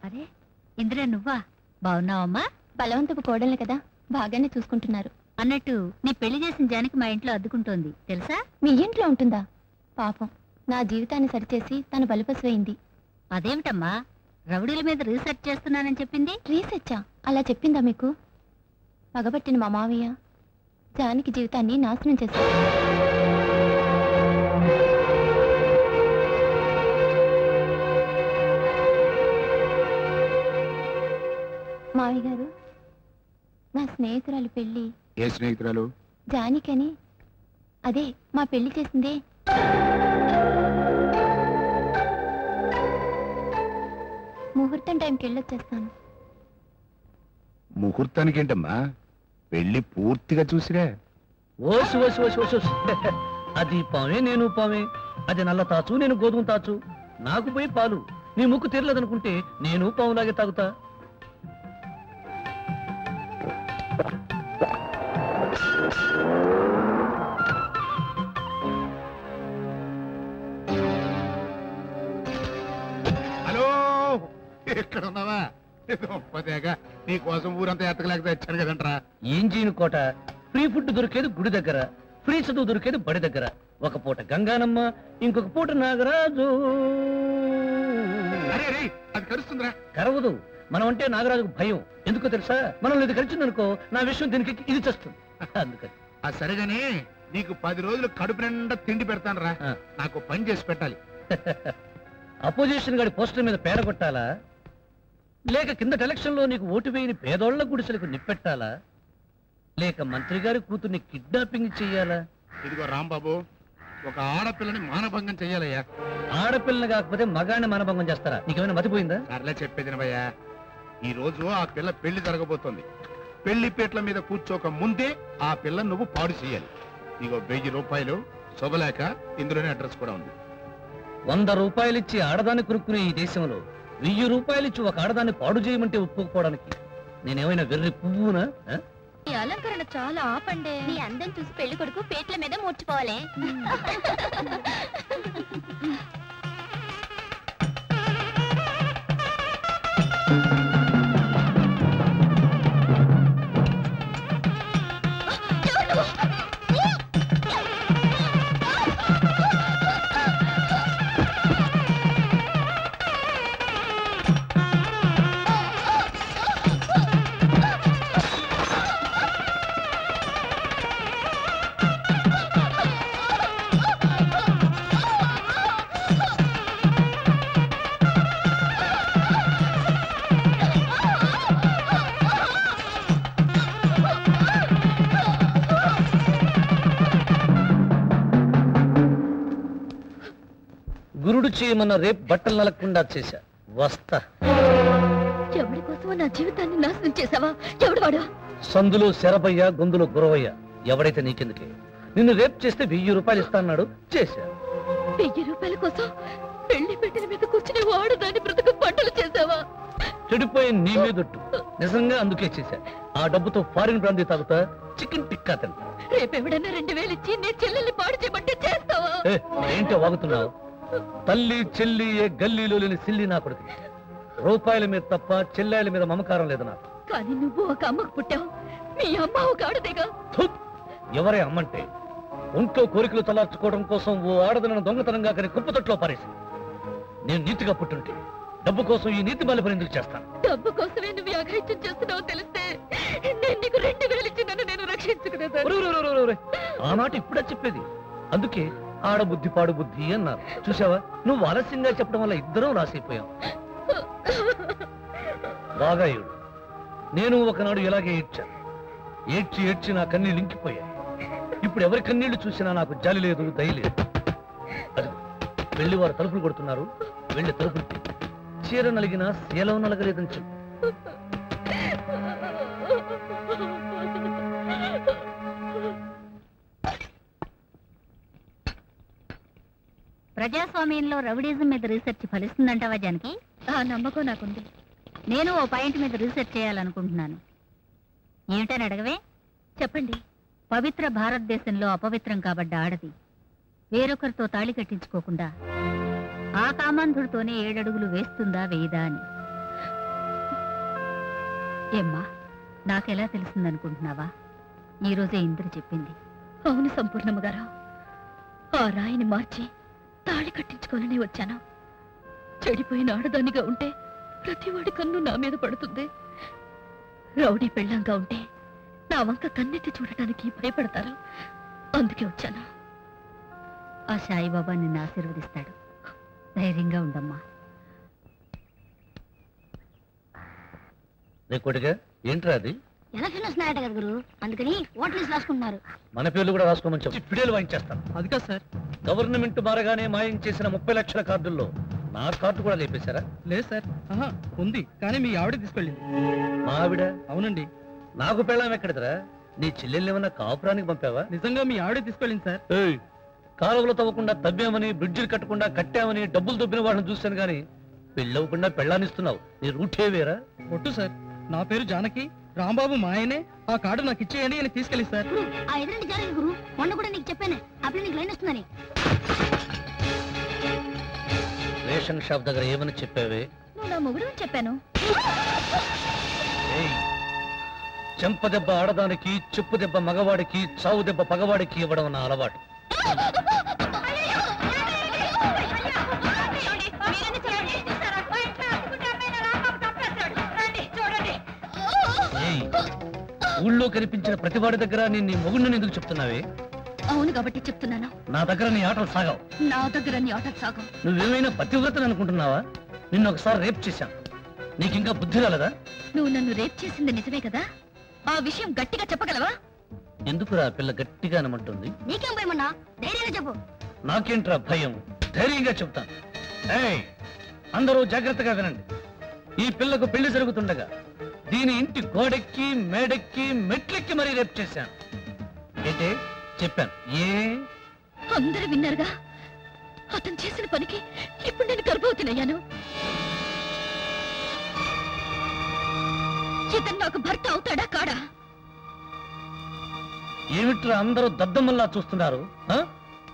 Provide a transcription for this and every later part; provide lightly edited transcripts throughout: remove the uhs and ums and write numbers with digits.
అరే ఇందిరా నువ్వా? బాగున్నావమ్మా? బలవంతపు కోడల్ని కదా, బాగానే చూసుకుంటున్నారు. అన్నట్టు నీ పెళ్లి చేసిన జానకి మా ఇంట్లో అద్దుకుంటోంది తెలుసా? మీ ఇంట్లో ఉంటుందా? పాపం, నా జీవితాన్ని సరిచేసి తను బలిపశువైంది. అదేమిటమ్మా, రౌడీల మీద రీసెర్చ్ చేస్తున్నానని చెప్పింది? రీసెర్చా? అలా చెప్పిందా మీకు? పగబట్టిన మా మావయ్య జానకి జీవితాన్ని నాశనం చేశారు. మావయ్య గారు, నా స్నేహితురాలు పెళ్లి. ఏ స్నేహితురాలు? జానికని. అదే మా పెళ్లి చేసిందే. ముహూర్తం టైంకి వెళ్ళొచ్చేస్తాను. ముహూర్తానికి ఏంటమ్మా, పెళ్లి పూర్తిగా చూసిరే. ఓసి ఓసి ఓసి ఓసి ఓసి. అది పామే నేను పామే, అది నల్ల తాచు నేను గోధుమ తాచు. నాకు పోయి పాలు, నీ ముక్కు తీరలేదనుకుంటే నేను పావులాగే తాగుతా. హలో, ఎక్కడ ఉన్నావా? గొప్పదేగా, నీ కోసం ఊరంతా ఎత్తకలేక తెచ్చాను కదంట్రా. ఏం చేయను కోట, ఫ్రీ ఫుడ్ దొరికేది గుడి దగ్గర, ఫ్రీ చదువు దొరికేది బడి దగ్గర. ఒక పూట గంగానమ్మ, ఇంకొక పూట నాగరాజు. అరే రే, అది కరుస్తుందిరా. కరవదు, మనం అంటే నాగరాజుకు భయం. ఎందుకో తెలుసా? మనం ఇది కలిసిందనుకో నా విషయం దీనికి ఇది చేస్తుంది. అందుకని ఆ సరేగాని, నీకు 10 రోజులు కడుపు నిండా తిండి పెడతాను రా. నాకు పని చేసి పెట్టాలి. అపోజిషన్ గారి పోస్టర్ మీద పేడ కొట్టాలా, లేక కిందటి ఎలక్షన్ లో నీకు ఓటు వేయని పేదోళ్ల గుడిసెలకు నిప్పెట్టాలా, లేక మంత్రి గారి కూతుర్ని కిడ్నాపింగ్ చెయ్యాలా? ఇదిగో రాంబాబు, ఒక ఆడపిల్లని మానభంగం చెయ్యాలయ్యా. ఆడపిల్లని కాకపోతే మగాన్ని మానభంగం చేస్తారా? నీకేమైనా మతిపోయిందా? సర్లే చెప్పేదినవయ్యా. ఈ రోజు ఆ పిల్ల పెళ్లి జరగబోతోంది. పెళ్లి పీటల మీద కూర్చోక ముందే ఆ పిల్ల నువ్వు పాడు చేయాలి. ఇగో 1000 రూపాయలు శుభలేఖ, ఇందులోనే అడ్రస్ కూడా ఉంది. 100 రూపాయలిచ్చి ఆడదాన్ని కొనుక్కునే ఈ దేశంలో 1000 రూపాయలిచ్చి ఒక ఆడదాన్ని పాడు చేయమంటే ఒప్పుకోవడానికి నేనేమైనా వెర్రి పువ్వునా? ఈ అలంకరణ చాలా ఆపండే. నీ అందం చూసి పెళ్లి కొడుకు పేట్ల మీద మూర్చిపోవాలి. గురుడు చేయమన్న రేపు బట్టలు నలగకుండా చేశా. వస్తా. ఎవరి కోసం నా జీవితాన్ని నాశనం చేసావా? ఎవడు వాడు? సందులో శరభయ్య, గొంతులో గురవయ్య. ఎవడైతే నీకెందుకే? నిన్ను రేపు చేస్తే 1000 రూపాయలు ఇస్తాన్నాడు, చేశా. 1000 రూపాయల కోసం పెళ్లి పెట్టిన మీద కూర్చుని వాడు దాని బ్రతుకు బట్టలు చేసావా? చెడిపోయి నీ మీదొట్టు. నిజంగా అందుకే చేశా. ఆ డబ్బుతో ఫారిన్ బ్రాందీ తాగుతా, చికెన్ టిక్కా తింటా. రేపెవడన్నా 2000 ఇచ్చి నీ చెల్లెల్ని పాడు చేయమంటే చేస్తావా? ఏంటో వాగుతున్నావు? తల్లి చెల్లి ఏ గల్లీలో లేని సిల్లి నా కొడుకు. రూపాయల మీద తప్ప చెల్లెల మీద మమకారం లేదు నాకు. కానీ నువ్వు ఒక అమ్మకు పుట్టావు, మీ అమ్మ ఒక ఆడదేగా. ఎవరే అమ్మంటే? ఒంట్లో కోరికలు తలార్చుకోవడం కోసం ఓ ఆడదనను దొంగతనంగా కానీ కుప్పతొట్లో పారేసింది. నేను నీతిగా పుట్టుంటే డబ్బు కోసం ఈ నీతి బాలిపని ఎందుకు చేస్తాను? డబ్బు కోసమే నువ్వు అఘాయిత్యం చేస్తున్నావు తెలిస్తే నేను నీకు 2000 ఇచ్చి నన్ను నేను రక్షించుకునేదాన్ని. ఆ మాట ఇప్పుడే చెప్పేది. అందుకే ఆడబుద్ధి పాడు బుద్ధి అన్నారు. చూసావా, నువ్వు ఆలస్యంగా చెప్పడం వల్ల ఇద్దరం రాసైపోయాం. బాగా ఏడు. నేను ఒకనాడు ఇలాగే ఏడ్చాను. ఏడ్చి ఏడ్చి నా కన్నీళ్ళు ఇంకిపోయాయి. ఇప్పుడు ఎవరి కన్నీళ్లు చూసినా నాకు జాలి లేదు, దయ లేదు. అది వెళ్ళి వారు తలుపులు కొడుతున్నారు. వెళ్ళి తలుపులు చీర నలిగినా శీలం నలగలేదని చెప్పు. ప్రజాస్వామ్యంలో రౌడీజం మీద రీసెర్చ్ ఫలిస్తుందంటావా జానకి? ఆ నమ్మకం నాకుంది. నేను ఓ పాయింట్ మీద రీసెర్చ్ చేయాలనుకుంటున్నాను. ఏమిటని అడగవే? చెప్పండి. పవిత్ర భారతదేశంలో అపవిత్రం కాబడ్డ ఆడది వేరొకరితో తాళి కట్టించుకోకుండా ఆ కామాంధుడితోనే 7 అడుగులు వేస్తుందా వేయదా అని. ఏమ్మా, నాకెలా తెలిసిందనుకుంటున్నావా? ఈరోజే ఇంద్ర చెప్పింది. అవును సంపూర్ణమ్మ గారు, ఆ రాయిని మార్చి తాళి కట్టించుకోవాలని వచ్చాను. చెడిపోయిన ఆడదానిగా ఉంటే ప్రతివాడి కన్ను నా మీద పడుతుంది. రౌడీ పెళ్ళంగా ఉంటే నా వంక కన్నెత్తి చూడటానికి భయపడతారు. అందుకే వచ్చాను. ఆ సాయిబాబా నిన్ను ఆశీర్వదిస్తాడు. ధైర్యంగా ఉండమ్మా. నీ కొడుగా ఏంట్రా అది? ఎలక్షన్ వస్తున్నాయట కదా గురు, అందుకని ఓట్లు లిస్ట్ రాసుకుంటున్నారు. మన పేర్లు కూడా రాసుకోమని చెప్పి ఫిడేలు వాయించేస్తాను. అది కాదు సార్. గవర్నమెంట్ మారగానే మాయం చేసిన 30 లక్షల కార్డుల్లో నా కార్డు కూడా లేపేశారా? లేదు సార్. ఉంది, కానీ మీ ఆవిడ తీసుకెళ్ళింది. మా ఆవిడ? అవునండి. నాకు పెళ్ళాం ఎక్కడిదరా? నీ చెల్లెల్ని ఏమన్నా కాపురానికి పంపావా? నిజంగా మీ ఆవిడ తీసుకెళ్ళింది సార్. కాలువలు తవ్వకుండా తవ్వామని, బ్రిడ్జిలు కట్టకుండా కట్టామని డబ్బులు దొబ్బిన వాళ్ళని చూశాను గానీ పెళ్ళవకుండా పెళ్ళానిస్తున్నావు. నీ రూటే వేరా? ఒట్టు సార్, నా పేరు జానకి, రాంబాబు మా ఆయనే. ఆ కార్డు నాకు ఇచ్చేయండి అని తీసుకెళ్ళి సార్. గురు, ఆ ఎదురంటి జరిగింది గురు. మొన్న కూడా నీకు చెప్పానే, అప్పుడు నీకు లైన్ వస్తుందని. రేషన్ షాప్ దగ్గర ఏమని చెప్పావే? నువ్వు నా మొగుడు అని చెప్పాను. చెంప దెబ్బ ఆడదానికి, చెప్పు దెబ్బ మగవాడికి, చావు దెబ్బ పగవాడికి ఇవ్వడం నా అలవాటు. ఊళ్ళో కనిపించిన ప్రతివాడి దగ్గర నేను నీ మొగుడిని ఎందుకు చెప్తున్నావే? అవును కాబట్టి చెప్తున్నాను. నా దగ్గర నీ ఆటలు సాగావు. నా దగ్గర నీ ఆటలు సాగవు. నువ్వేమైనా పతివ్రతని అనుకుంటున్నావా? నిన్ను ఒకసారి రేప్ చేశాను. నీకింకా బుద్ధి రాలేదా? నువ్వు నన్ను రేప్ చేసింది నిజమే కదా? ఆ విషయం గట్టిగా చెప్పగలవా? ఎందుకురా పిల్ల గట్టిగా అనమంటుంది? నీకేం భయమన్నా? ధైర్యంగా చెప్పు. నాకేంట్రా భయం? ధైర్యంగా చెప్తాను. అందరూ జాగ్రత్తగా వినండి. ఈ పిల్లకు పెళ్లి జరుగుతుండగా దీని ఇంటి గోడెక్కి, మేడెక్కి, మెట్లెక్కి మరీ రేప్ చేశాను. ఏంటే చెప్పాను? అందరూ విన్నారుగా. అతను చేసిన పనికి ఇప్పుడు నేను గర్భవతినయ్యాను. ఇతను నాకు భర్త అవుతాడా కాడా? ఏమిట్రా అందరూ దద్దమ్మల్లా చూస్తున్నారు?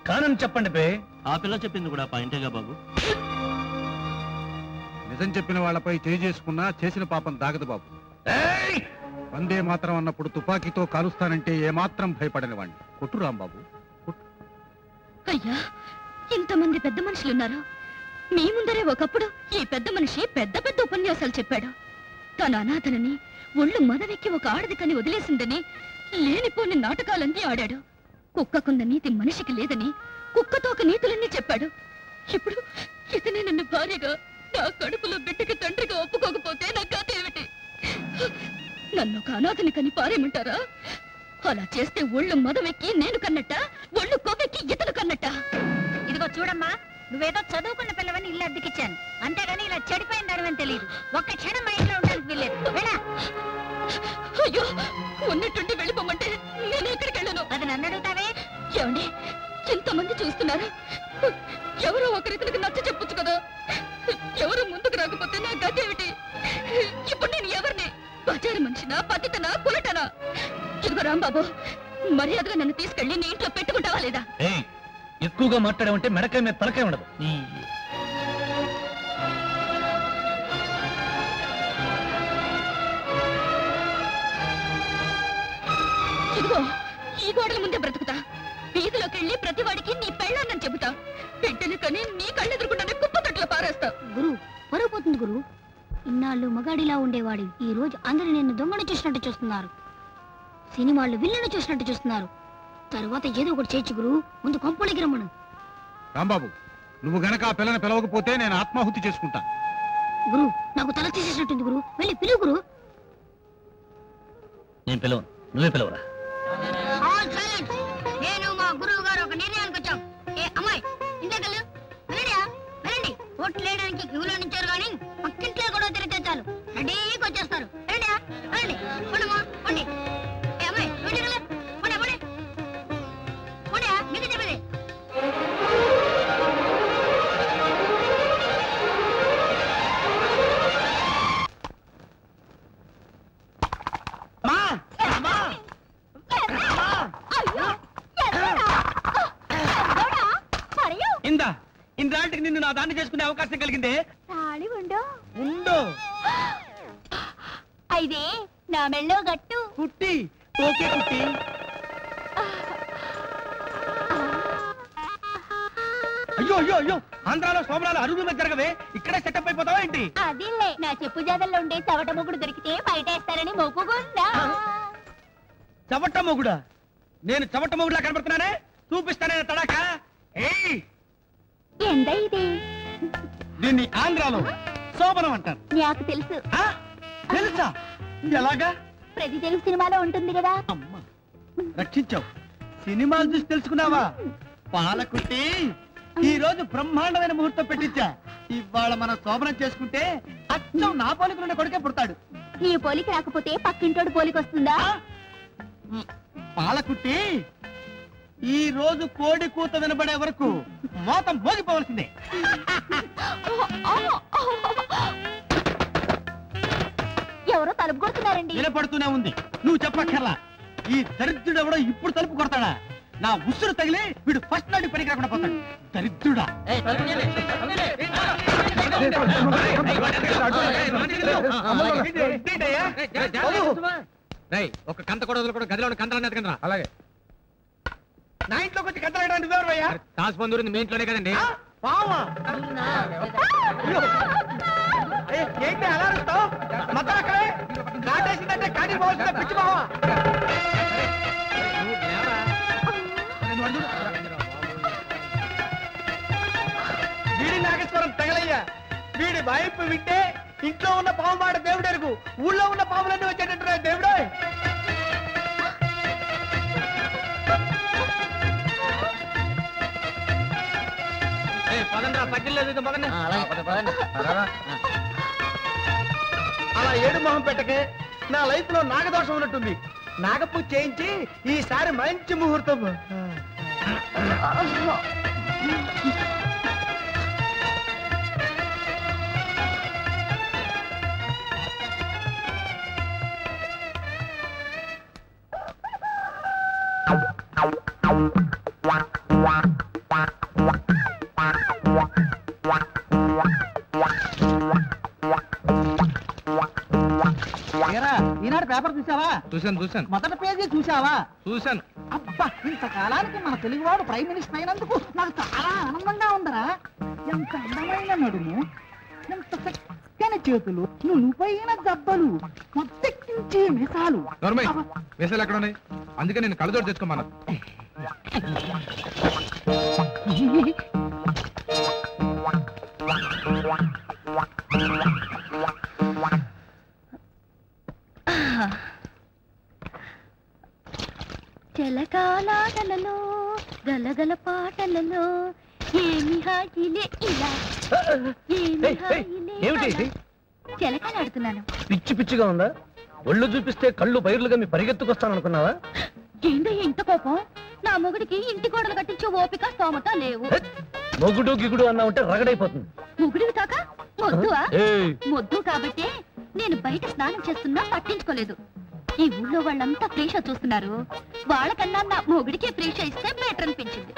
కానని చెప్పండి బే. ఆ పిల్ల చెప్పింది కూడా పాయింటేగా బాబు. నిజం చెప్పిన వాళ్ళపై చేసుకున్నా చేసిన పాపం దాగదు బాబు. వందే మాత్రం అన్నప్పుడు తుపాకీతో కాలుస్తానంటే ఏమాత్రం భయపడని వాణ్ణి. కొట్టు రాంబాబు. అయ్యా, ఇంతమంది పెద్ద మనుషులున్నారు. మీ ముందరే ఒకప్పుడు ఈ పెద్ద మనిషి పెద్ద పెద్ద ఉపన్యాసాలు చెప్పాడు. తన అనాథనని, ఒళ్ళు మదవెక్కి ఒక ఆడదికని వదిలేసిందని లేనిపోని నాటకాలన్నీ ఆడాడు. కుక్కకున్న నీతి మనిషికి లేదని కుక్కతో ఒక నీతులన్నీ చెప్పాడు. ఇప్పుడు ఇతనే నన్ను భార్యగా, నా కడుపులో బిడ్డకి తండ్రిగా ఒప్పుకోకపోతే నా కథ ఏమిటి? నన్ను ఒక అనాథని కని పారేయమంటారా? అలా చేస్తే ఒళ్ళు మదవెక్కి నేను కన్నట్ట, ఒళ్ళు కొవ్వెక్కి ఇతను కన్నట్ట. ఇదిగో చూడమ్మా, నువ్వేదో చదువుకున్న పిల్లవని ఇల్లు అద్దెకిచ్చాను, అంతేగాని ఇలా చెడిపోయిన దానివని తెలియదు. ఒక్క క్షణం మా ఇంట్లో ఉండడానికి వీల్లేదు. అయ్యో, ఉన్నట్టుండి వెళ్ళిపోమంటే నేను ఎక్కడికి వెళ్ళను? అది నన్ను అడుగుతావే? ఏమండి, ఇంతమంది చూస్తున్నారు. ఎవరో ఒకరితనికి నచ్చ చెప్పొచ్చు కదా. ఎవరు ముందుకు రాకపోతే నా గతి ఏమిటి? ఇప్పుడు నేను ఎవరిని? బజారు మనిషినా, పతితనా, కులటనా? ఇదిగో రాంబాబు, మర్యాదగా నన్ను తీసుకెళ్లి నీ ఇంట్లో పెట్టుకుంటావా లేదా? ఎక్కువగా మాట్లాడామంటే మెడకాయ మీద తలకాయ ఉండదు. ఇదిగో ఈ గోడల ముందే బ్రతుకుతా. వీధిలోకి వెళ్ళి ప్రతివాడికి నీ పెళ్ళాన్నని చెబుతా. బిడ్డని కని నీ కళ్ళెదురుకుండానే కుప్పతట్లో పారేస్తా. గురు, పరువు పోతుంది గురు. ఇన్నాళ్ళు మగాడిలా ఉండేవాడు ఈ రోజు అందరూ నిన్ను దొంగను చూసినట్టు చూస్తున్నారు. సినిమాళ్ళు విల్లను చూసినట్టు చూస్తున్నారు. తర్వాత ఏదో ఒకటి చేయొచ్చు గురు. ముందు కొంపలకి రమ్మను. రాంబాబు, నువ్వు గనక ఆ పిల్లని పిలవకపోతే నేను ఆత్మాహుతి చేసుకుంటా. గురు, నాకు తల తీసేసినట్టుంది గురు. వెళ్ళి పిలువు గురు. నేను పిలవను, నువ్వే పిలవరా. నేను మా గురువు గారు ఒక నిర్ణయానికి వచ్చాం. ఏ అమ్మాయి, ఇంతకలు వెళ్ళడియా, వెళ్ళండి. ఓట్లు వేయడానికి క్యూలో నుంచారు కానీ పక్కింట్లో కూడా తిరిగితే చాలు రెడీకి వచ్చేస్తారు. వెళ్ళడియా, వెళ్ళండి. పండమ్మా, పండి. ఏ అమ్మాయి, వెళ్ళి పండి, పండి. పండియా, మీకు చెప్పేది. ఇందాటికి నిన్ను నా దాన్ని చేసుకునే అవకాశం కలిగిందే. తాళి ఉండో ఉండో అయితే నా మెళ్ళో గట్టు. కుట్టి ఓకే కుట్టి. అయ్యో అయ్యో అయ్యో, ఆంధ్రాలో సోమరాలు అరుగుల మీద జరగవే, ఇక్కడే సెటప్ అయిపోతావా ఏంటి? అదిలే, నా చెప్పు జాదల్లో ఉండే చవట మొగుడు దొరికితే బయటేస్తారని మొక్కుకుందా. చవట మొగుడా? నేను చవట మొగుడులా కనబడుతున్నానే? చూపిస్తానే తడాక. ఏయ్, ఎంత ఇది? దీన్ని ఆంధ్రాలో శోభనం అంటారు. నాకు తెలుసు. ఆ? తెలుసా? ఎలాగా? ప్రతి తెలుగు సినిమాలో ఉంటుంది కదా. అమ్మా, రక్షించావు. సినిమాలు చూసి తెలుసుకున్నావా? పాలకుట్టి, ఈ రోజు బ్రహ్మాండమైన ముహూర్తం పెట్టించా. ఇవాళ మనం శోభనం చేసుకుంటే అచ్చం నా పోలికలున్న కొడుకే పుడతాడు. నీ పోలిక రాకపోతే పక్కింటోడు పోలిక వస్తుందా? పాలకుట్టి, ఈ రోజు కోడి కూత వినబడే వరకు మోతం మోగిపోవలసిందే. ఎవరో తలుపు కొడుతున్నారండి. వినపడుతూనే ఉంది, నువ్వు చెప్పక్కర్లా. ఈ దరిద్రుడు ఎవడో ఇప్పుడు తలుపు కొడతాడా? నా ఉసురు తగిలి వీడు ఫస్ట్ నాటి పనికి రాకుండా పోతాడు. దరిద్రుడా! ఒక కంత కూడా గదిలో కంతలన్నది కదా. అలాగే. నా ఇంట్లోకి వచ్చి కట్టడానికి నువ్వెవరయ్యా? తాసు పొందూరింది మీ ఇంట్లోనే కదండి. పావా? ఏంటి అలా అరుస్తావు? మొత్తం అక్కడే కాటేసిందంటే కాటి పోవాల్సిందే పిచ్చి బావా. వీడి నాగేశ్వరం తగలయ్యా. వీడి వైపు వింటే ఇంట్లో ఉన్న పాము మాట దేవుడు ఎరుగు, ఊళ్ళో ఉన్న పాములన్నీ వచ్చేటట్టున్నాయి దేవుడే. అలా ఏడు మొహం పెట్టకే, నా లైఫ్ లో నాగదోషం ఉన్నట్టుంది. నాగపూజ చేయించి ఈసారి మంచి ముహూర్తం. ఈనాడు పేపర్ చూసావా? చూశాను. మొదటి పేజీ చూసావా? చూశాను. అబ్బా, ఇంతకాలానికి మన తెలుగువాడు ప్రైమ్ మినిస్టర్ అయినందుకు నాకు చాలా ఆనందంగా ఉందరా. ఎంత అందమైన నడుము, ఎంత చక్కని చేతులు, నువ్వైన దెబ్బలు, మొత్తెక్కించే మీసాలు. వేసాలు ఎక్కడ ఉన్నాయి? అందుకే నేను కళ్ళజోడు తెచ్చుకోమన్నా. జలకాలాటలలో గలగల పాటలలో ఏమి హాయిలే ఇలా, ఏమి హాయిలే. జలకాలాడుతున్నాను. పిచ్చి పిచ్చిగా ఉందా? ఒళ్ళు చూపిస్తే కళ్ళు బయర్లుగా మీ పరిగెత్తుకొస్తాను అనుకున్నావా? ఏందయ్య ఇంత కోపం? నా మొగుడికి ఇంటి గోడలు కట్టించే ఓపిక స్తోమత లేవు. మొగుడు గిగుడు అన్నా ఉంటే రగడైపోతుంది. మొగుడివి కాక మొద్దువా? మొద్దు కాబట్టి నేను బయట స్నానం చేస్తున్నా పట్టించుకోలేదు. ఈ ఊళ్ళో వాళ్ళంతా ఫ్రీషా చూస్తున్నారు. వాళ్ళకన్నా నా మొగుడికే ఫ్రీషా ఇస్తే బెటర్ అనిపించింది.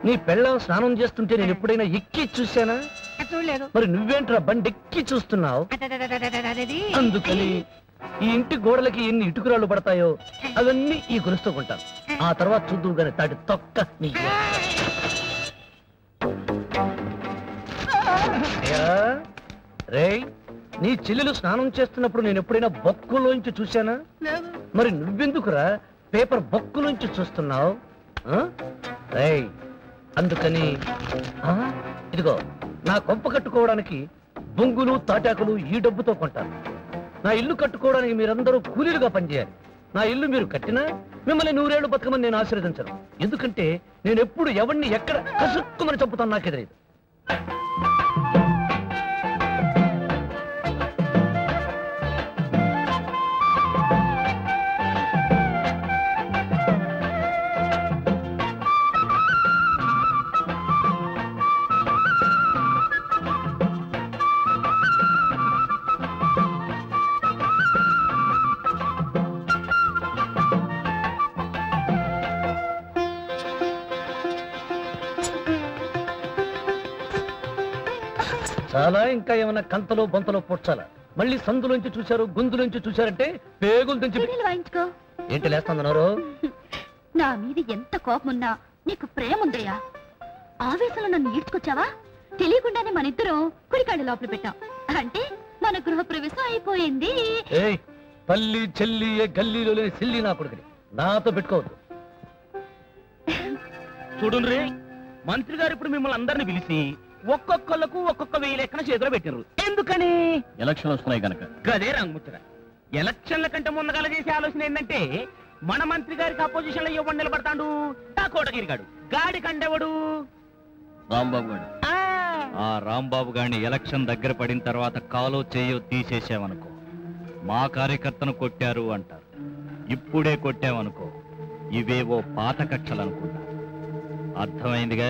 నీ పెళ్ళం స్నానం చేస్తుంటే నేను ఎప్పుడైనా ఎక్కి చూశానా? చూడలేదు. మరి నువ్వేంట్రా బండి ఎక్కి చూస్తున్నావు? అందుకని ఈ ఇంటి గోడలకి ఎన్ని ఇటుకురాళ్ళు పడతాయో అవన్నీ ఈ గొలుస్తూ కొంటాను. ఆ తర్వాత చూద్దు గాని తాటి తొక్క నీ. రేయ్, నీ చెల్లెలు స్నానం చేస్తున్నప్పుడు నేను ఎప్పుడైనా బొక్కులోంచి చూశానా? మరి నువ్వెందుకురా పేపర్ బొక్కులోంచి చూస్తున్నావు? రేయ్, అందుకని ఇదిగో నా కొంప కట్టుకోవడానికి బొంగులు తాటాకులు ఈ డబ్బుతో కొంటాను. నా ఇల్లు కట్టుకోవడానికి మీరందరూ కూలీలుగా పనిచేయాలి. నా ఇల్లు మీరు కట్టినా మిమ్మల్ని 100 ఏళ్ళు బతకమని నేను ఆశీర్వదించను. ఎందుకంటే నేను ఎప్పుడు ఎవరిని ఎక్కడ కసుక్కుమని చంపుతాను నాకే తెలియదు. చాలా ఇంకా ఏమైనా కంతలో బొంతలో పొడ్చాలా? మళ్ళీ సందులోంచి చూశారు, గొంతులోంచి చూశారంటే పేగులు తెంచి వాయించుకో. ఏంటి లేస్తున్నారు? నా మీద ఎంత కోపమున్నా నీకు ప్రేమ ఉందయ్యా. ఆవేశంలో నన్ను ఈడ్చుకొచ్చావా? తెలియకుండానే మన ఇద్దరం కుడికాళ్ళు లోపల పెట్టాం. అంటే మన గృహప్రవేశం అయిపోయింది. తల్లి చెల్లి ఏ గల్లీలో లేని సిల్లి నా కొడుకుని నాతో పెట్టుకోవద్దు. చూడుండ్రి, మంత్రి గారు ఇప్పుడు మిమ్మల్ని అందరిని పిలిచి ఒక్కొక్కళ్ళకు ఒక్కొక్క 1000 లెక్కన చేతిలో పెట్టినారు. ఎందుకని? ఎలక్షన్ వస్తున్నాయి కనుక. గదే రంగుముచ్చట. ఎలక్షన్ల కంటే ముందుగాల చేసే ఆలోచన ఏంటంటే మన మంత్రి గారికి అపోజిషన్ లో ఇవ్వండి నిలబడతాడు ఆ కోటగిరిగాడు. గాడి కండెవడు? రాంబాబు గారు. ఆ రాంబాబు గారిని ఎలక్షన్ దగ్గర పడిన తర్వాత కాలో చేయో తీసేసామనుకో, మా కార్యకర్తను కొట్టారు అంటారు. ఇప్పుడే కొట్టామనుకో, ఇవేవో పాత కక్షలు అనుకుంటా. అర్థమైందిగా?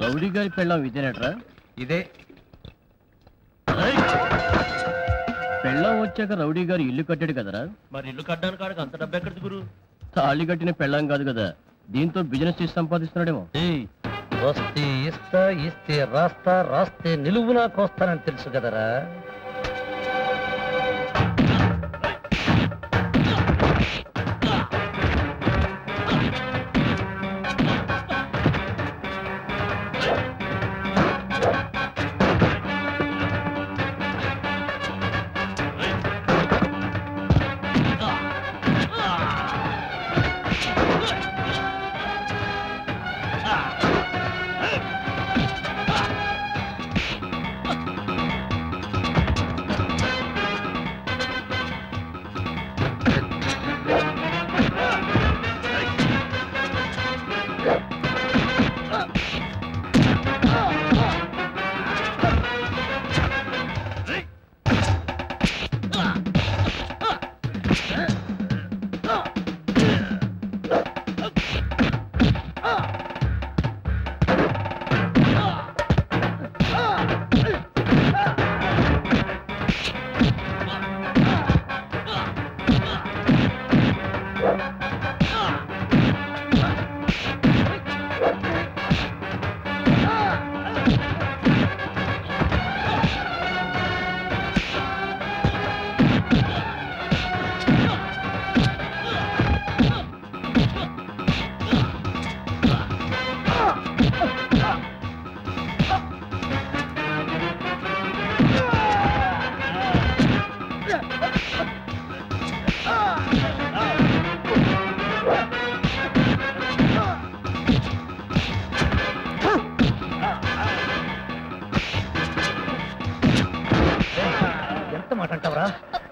రౌడీ గారి పెళ్ళాం ఇదేనట్రా? ఇదే. పెళ్ళాం వచ్చాక రౌడీ గారు ఇల్లు కట్టాడు కదరా? మరి ఇల్లు కట్టడానికి కాడికి అంత డబ్బు ఎక్కడిది గురు? తాళి కట్టిన పెళ్ళాం కాదు కదా, దీంతో బిజినెస్ చేసి సంపాదిస్తున్నాడేమో. వస్తే ఇస్తా, ఇస్తే రాస్తా, రాస్తే నిలువునా కోస్తానని తెలుసు కదరా.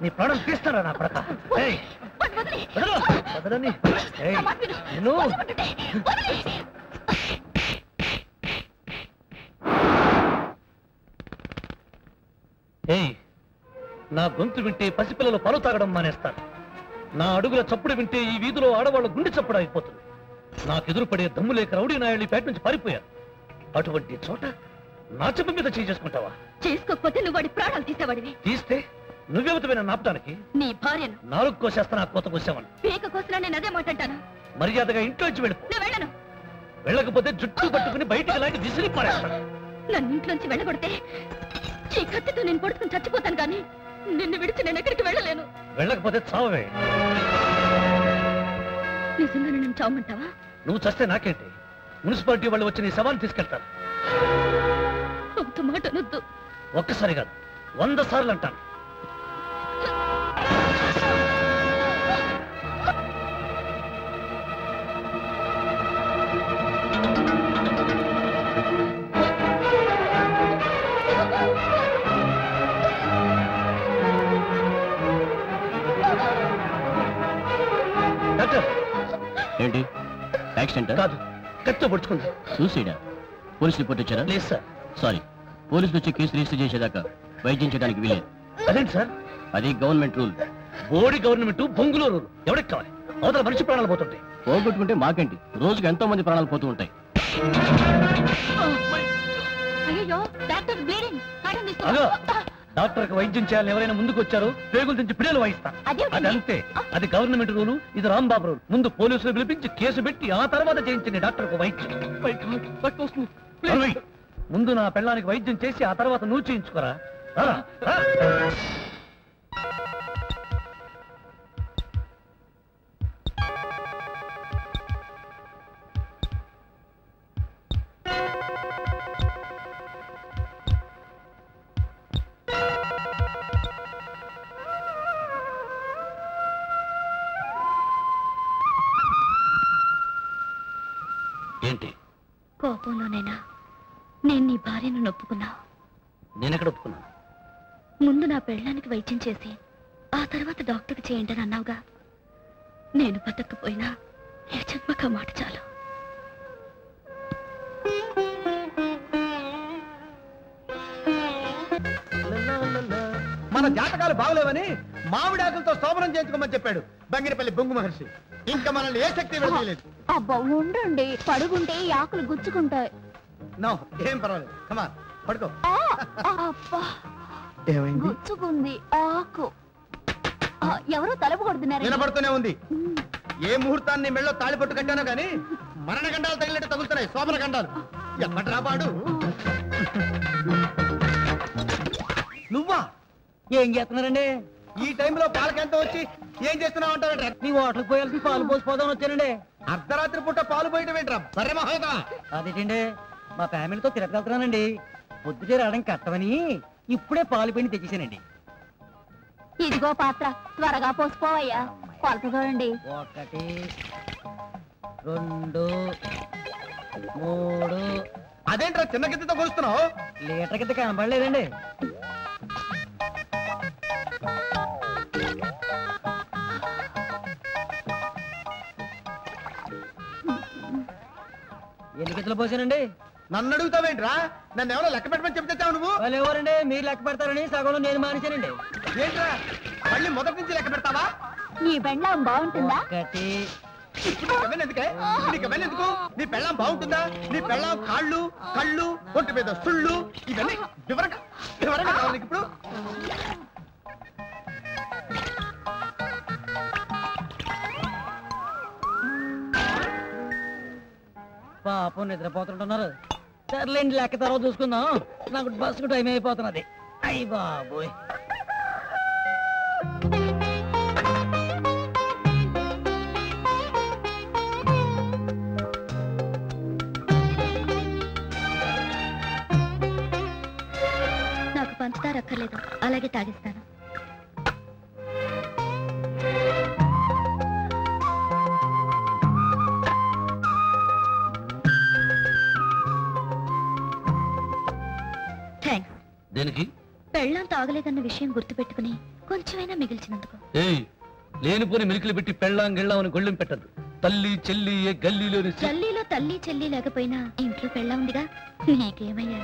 నీ ప్రాణం తీస్తారా నా కొడక? నా గొంతు వింటే పసిపిల్లలు పాలు తాగడం మానేస్తారు. నా అడుగుల చప్పుడు వింటే ఈ వీధిలో ఆడవాళ్ళ గుండె చప్పుడు అయిపోతుంది. నాకెదురుపడే దమ్ము లేక రౌడీ నాయుడు పేట నుంచి పారిపోయారు. అటువంటి చోట నా చెప్పు మీద చేసుకుంటావా? చేసుకోకపోతే నువ్వు వాడి ప్రాణాలు తీసేవాడివి. తీస్తే నువ్వెవతమైన నాపడానికి? నీ భార్యను. నాలుగు కోసేస్తా, నా కోత కోసామని. పీక కోసినా నేను అదే మాట్లాడతాను. మర్యాదగా ఇంట్లోంచి వెళ్ళిపో. నేను వెళ్ళను. వెళ్ళకపోతే జుట్టు పట్టుకుని బయటికి లాగి విసిరి పారేస్తాను. నన్ను ఇంట్లోంచి వెళ్ళగొడితే ఈ కత్తితో నేను పొడుచుకుని చచ్చిపోతాను, కానీ నిన్ను విడిచి నేను ఎక్కడికి వెళ్ళలేను. వెళ్ళకపోతే చావే. నిజంగా నన్ను చావమంటావా? నువ్వు చస్తే నాకేంటి? మున్సిపాలిటీ వాళ్ళు వచ్చి నీ శవాన్ని తీసుకెళ్తారు. అంత మాట అనొద్దు. ఒక్కసారి కాదు, 100 సార్లు అంటాను. డాక్టర్, ఏంటి యాక్సిడెంట్? కాదు, కత్తితో పొడుచుకుంది. సూసైడా? పోలీస్ రిపోర్ట్ ఇచ్చారా? లేదు సార్. సారీ, పోలీసులు వచ్చి కేసు రిజిస్టర్ చేసేదాకా వైద్యం చేయడానికి వీలేదు. అదేంటి సార్? అది గవర్నమెంట్ రూల్. బోడి గవర్నమెంట్, బొంగులో రూల్. ఎవరికి కావాలి? అవతల మనిషి ప్రాణాలు పోతుంటాయి. పోగొట్టుకుంటే మాకేంటి, రోజుకి ఎంతో మంది ప్రాణాలు పోతూ ఉంటాయి. అయ్యో డాక్టర్ బ్లీడింగ్. డాక్టర్కి వైద్యం చేయాలని ఎవరైనా ముందుకు వచ్చారో పేగులు తెంచి పిల్లలు వాయిస్తా. అదంతే, అది గవర్నమెంట్ రూలు, ఇది రాంబాబు రూల్. ముందు పోలీసులు పిలిపించి కేసు పెట్టి ఆ తర్వాత చేయించండి డాక్టర్కు వైద్యం. ముందు నా పెళ్ళానికి వైద్యం చేసి ఆ తర్వాత నువ్వు చేయించుకోరా. ఏంటి కోపంలోనైనా నేను నీ భార్యను నొప్పుకున్నా. నేనెక్కడ ఒప్పుకున్నాను? ముందు నా పెళ్ళానికి వైద్యం చేసి ఆ తర్వాత డాక్టర్కి చేయండి అని అన్నావుగా. నేను బతకపోయినా ఏ జన్మక మాట చాలు. మన జాతకాలు బాగలేవని మామిడాకులతో శోభనం చేయించుకోమని చెప్పాడు బంగినపల్లి బొంగు మహర్షి. ఇంకా మనల్ని ఏ శక్తి విడదీయలేదు. అబ్బా ఉండండి, పడుకుంటే ఈ ఆకులు గుచ్చుకుంటాయి. నో, ఏం పర్వాలేదు. కమాన్, పడుకో. ఏమైంది? గుచ్చుకుంది ఆకు. ఎవరో తలుపు కొడుతున్నారు. వినపడుతూనే ఉంది. ఏ ముహూర్తాన్ని మెళ్ళో తాళిపట్టు కట్టానో గాని మరణ గండాలు తగిలినట్టు తగులుతున్నాయి. శోభన గండాలు ఎప్పట్రా పాడు. నువ్వా ఏం చేస్తున్నారండి? ఈ టైంలో పాలకెంత వచ్చి ఏం చేస్తున్నావు అంటారంటే నీ హోటల్కి పోయాల్సి పాలు పోసిపోదామని వచ్చానండి. అర్ధరాత్రి పూట పాలు పోయటం ఏంట్రా బర్రె మహోదా? అదేంటండి, మా ఫ్యామిలీతో తిరగలుగుతున్నానండి. పొద్దుటే రావడం కట్టమని ఇప్పుడే పాలు పిండి తెచ్చేసానండి. ఇదిగో పాత్ర, త్వరగా పోసిపోవయ్యా. కొలత చూడండి. 1 2 3. అదేంట్రా చిన్న గిద్దతో కొలుస్తున్నావు? లీటర్ గిద్ద కనబడలేదండి. ఎన్ని గిద్దలు పోసానండి? నన్ను అడుగుతావేంట్రా? నన్ను ఎవరో లెక్క పెట్టమని చెప్తావు నువ్వు? వాళ్ళు ఎవరండి? మీరు లెక్క పెడతారని సగంలో నేను మానేశానండి. ఏంట్రా మళ్ళీ మొదటి నుంచి లెక్క పెడతావా? నీ బెళ్ళం బాగుంటుందా? ఎందుకు? నీ పెళ్ళం బాగుంటుందా? నీ పెళ్ళం కాళ్ళు కళ్ళు ఒంటి మీద సుళ్ళు ఇవన్నీ వివరంగా కావాలి ఇప్పుడు. పాపం నిద్రపోతుంటున్నారు. సర్లేండి, లెక్క తర్వాత చూసుకుందాం. నాకు బస్సుకు టైం అయిపోతున్నది. అయ్యి బాబోయ్. నాకు పంచదార అక్కర్లేదు, అలాగే తాగిస్తాను. దేనికి? పెళ్ళం తాగలేదన్న విషయం గుర్తుపెట్టుకుని కొంచెమైనా మిగిల్చినందుకు. ఏయ్, లేనిపోని మిలికలు పెట్టి పెళ్ళాం గిళ్ళామని గొళ్ళెం పెట్టద్దు. తల్లి చెల్లి ఏ గల్లీలోని గల్లీలో తల్లి చెల్లి లేకపోయినా ఇంట్లో పెళ్ళం ఉందిగా. నీకేమయ్యా?